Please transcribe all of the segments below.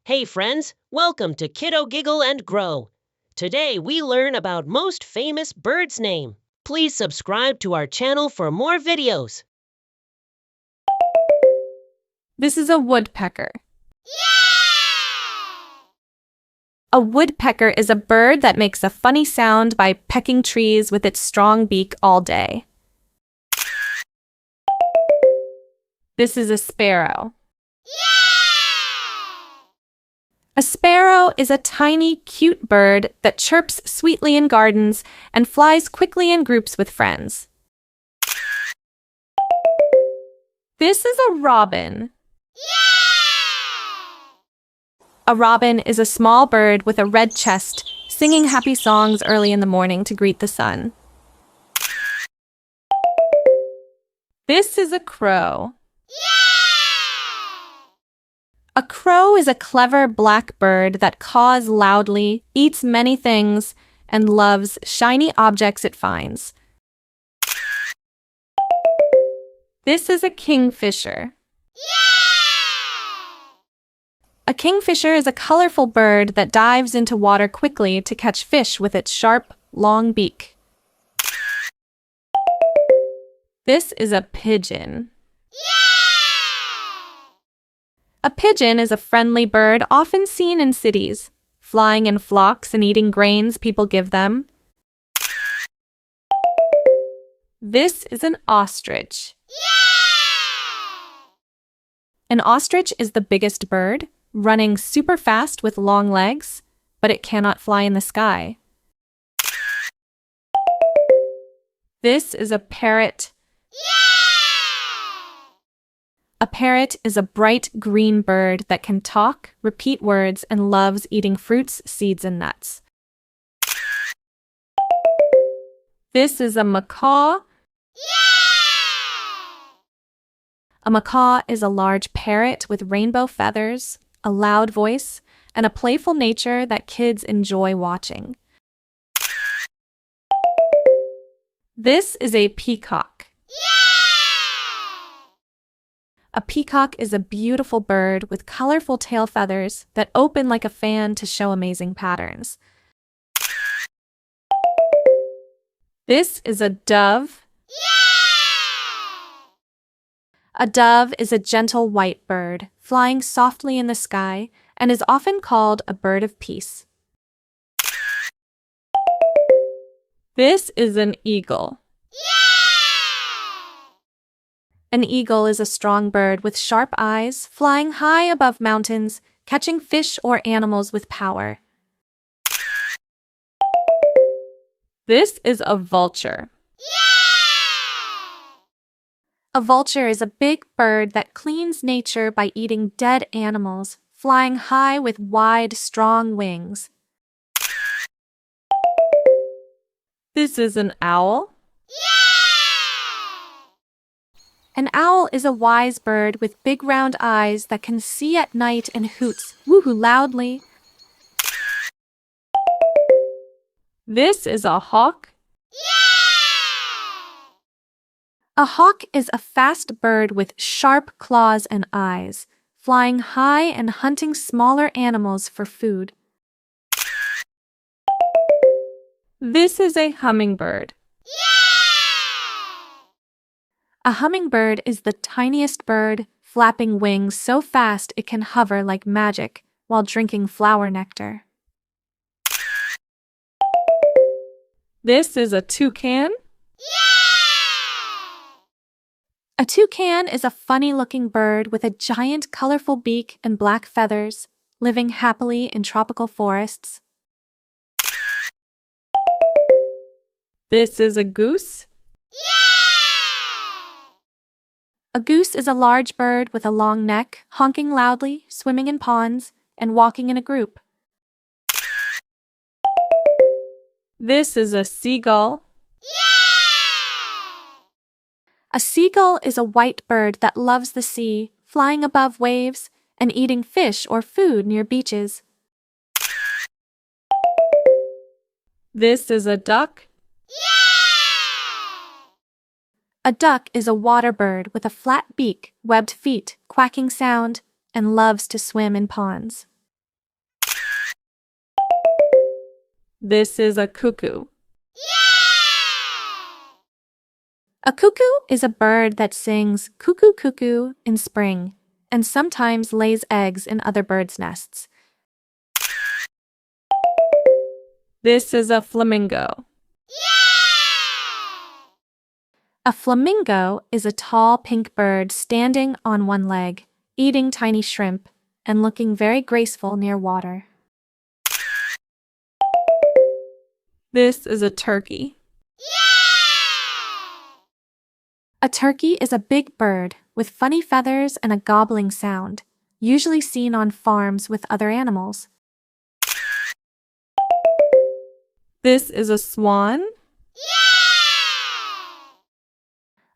Hey friends, welcome to Kiddo Giggle and Grow. Today we learn about most famous bird's name. Please subscribe to our channel for more videos. This is a woodpecker. A woodpecker is a bird that makes a funny sound by pecking trees with its strong beak all day. This is a sparrow. A sparrow is a tiny, cute bird that chirps sweetly in gardens and flies quickly in groups with friends. This is a robin. A robin is a small bird with a red chest, singing happy songs early in the morning to greet the sun. This is a crow. A crow is a clever black bird that caws loudly, eats many things, and loves shiny objects it finds. This is a kingfisher. A kingfisher is a colorful bird that dives into water quickly to catch fish with its sharp, long beak. This is a pigeon. A pigeon is a friendly bird often seen in cities, flying in flocks and eating grains people give them. This is an ostrich. An ostrich is the biggest bird, running super fast with long legs, but it cannot fly in the sky. This is a parrot. A parrot is a bright green bird that can talk, repeat words, and loves eating fruits, seeds, and nuts. This is a macaw. A macaw is a large parrot with rainbow feathers, a loud voice, and a playful nature that kids enjoy watching. This is a peacock. A peacock is a beautiful bird with colorful tail feathers that open like a fan to show amazing patterns. This is a dove. A dove is a gentle white bird, flying softly in the sky, and is often called a bird of peace. This is an eagle. An eagle is a strong bird with sharp eyes, flying high above mountains, catching fish or animals with power. This is a vulture. A vulture is a big bird that cleans nature by eating dead animals, flying high with wide, strong wings. This is an owl. An owl is a wise bird with big round eyes that can see at night and hoots woohoo loudly. This is a hawk. A hawk is a fast bird with sharp claws and eyes, flying high and hunting smaller animals for food. This is a hummingbird. A hummingbird is the tiniest bird, flapping wings so fast it can hover like magic while drinking flower nectar. This is a toucan. A toucan is a funny-looking bird with a giant colorful beak and black feathers, living happily in tropical forests. This is a goose. A goose is a large bird with a long neck, honking loudly, swimming in ponds, and walking in a group. This is a seagull. A seagull is a white bird that loves the sea, flying above waves and eating fish or food near beaches. This is a duck. A duck is a water bird with a flat beak, webbed feet, quacking sound, and loves to swim in ponds. This is a cuckoo. A cuckoo is a bird that sings cuckoo cuckoo in spring and sometimes lays eggs in other birds' nests. This is a flamingo. A flamingo is a tall pink bird standing on one leg, eating tiny shrimp, and looking very graceful near water. This is a turkey. A turkey is a big bird with funny feathers and a gobbling sound, usually seen on farms with other animals. This is a swan.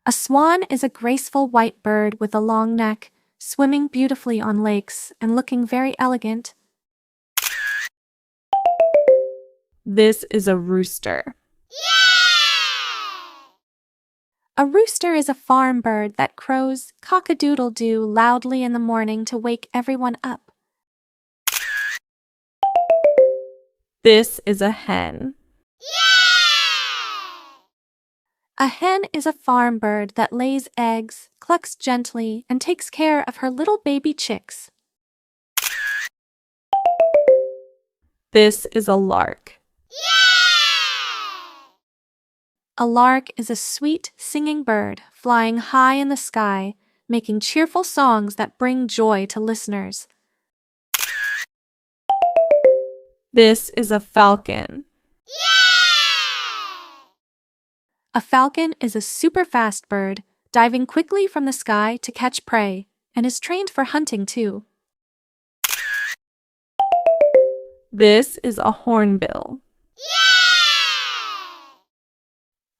A swan is a graceful white bird with a long neck, swimming beautifully on lakes and looking very elegant. This is a rooster. A rooster is a farm bird that crows cock-a-doodle-doo loudly in the morning to wake everyone up. This is a hen. A hen is a farm bird that lays eggs, clucks gently, and takes care of her little baby chicks. This is a lark. A lark is a sweet, singing bird flying high in the sky, making cheerful songs that bring joy to listeners. This is a falcon. A falcon is a super fast bird, diving quickly from the sky to catch prey, and is trained for hunting too. This is a hornbill.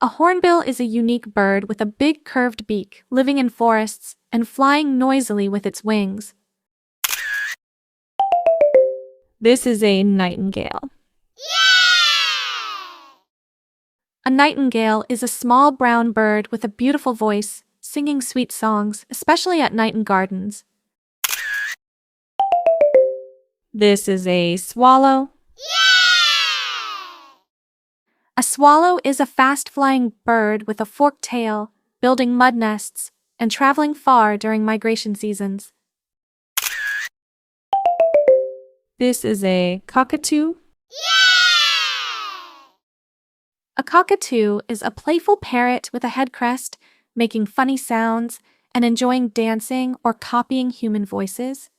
A hornbill is a unique bird with a big curved beak, living in forests and flying noisily with its wings. This is a nightingale. A nightingale is a small brown bird with a beautiful voice, singing sweet songs, especially at night in gardens. This is a swallow. A swallow is a fast-flying bird with a forked tail, building mud nests, and traveling far during migration seasons. This is a cockatoo. A cockatoo is a playful parrot with a head crest, making funny sounds and enjoying dancing or copying human voices.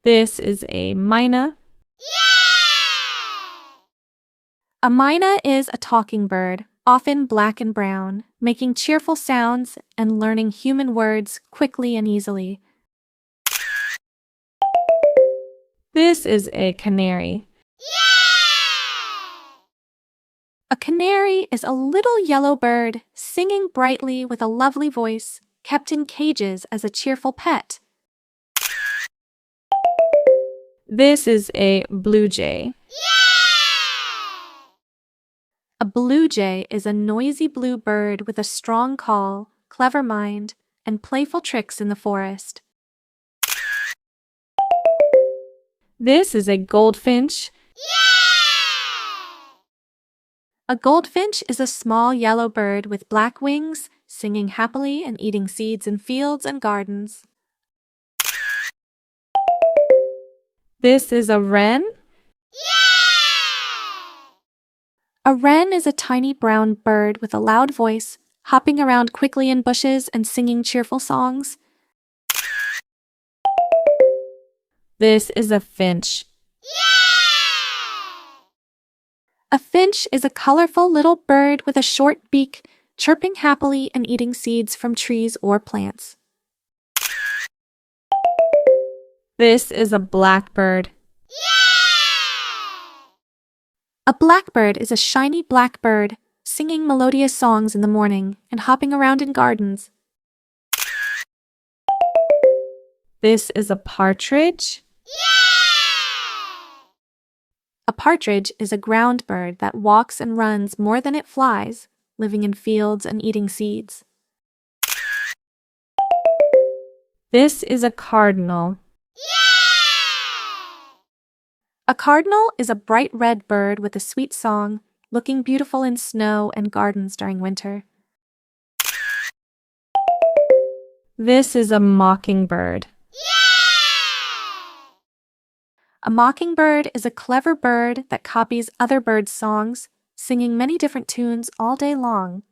This is a myna. A myna is a talking bird, often black and brown, making cheerful sounds and learning human words quickly and easily. This is a canary. A canary is a little yellow bird, singing brightly with a lovely voice, kept in cages as a cheerful pet. This is a blue jay. A blue jay is a noisy blue bird with a strong call, clever mind, and playful tricks in the forest. This is a goldfinch. A goldfinch is a small yellow bird with black wings, singing happily and eating seeds in fields and gardens. This is a wren. A wren is a tiny brown bird with a loud voice, hopping around quickly in bushes and singing cheerful songs. This is a finch. A finch is a colorful little bird with a short beak, chirping happily and eating seeds from trees or plants. This is a blackbird. A blackbird is a shiny black bird, singing melodious songs in the morning and hopping around in gardens. This is a partridge. A partridge is a ground bird that walks and runs more than it flies, living in fields and eating seeds. This is a cardinal. A cardinal is a bright red bird with a sweet song, looking beautiful in snow and gardens during winter. This is a mockingbird. A mockingbird is a clever bird that copies other birds' songs, singing many different tunes all day long.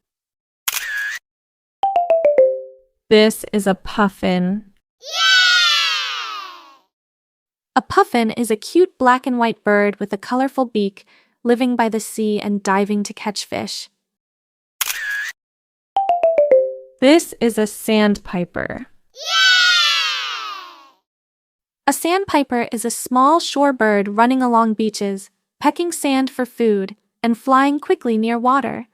This is a puffin. A puffin is a cute black and white bird with a colorful beak, living by the sea and diving to catch fish. This is a sandpiper. A sandpiper is a small shore bird running along beaches, pecking sand for food, and flying quickly near water.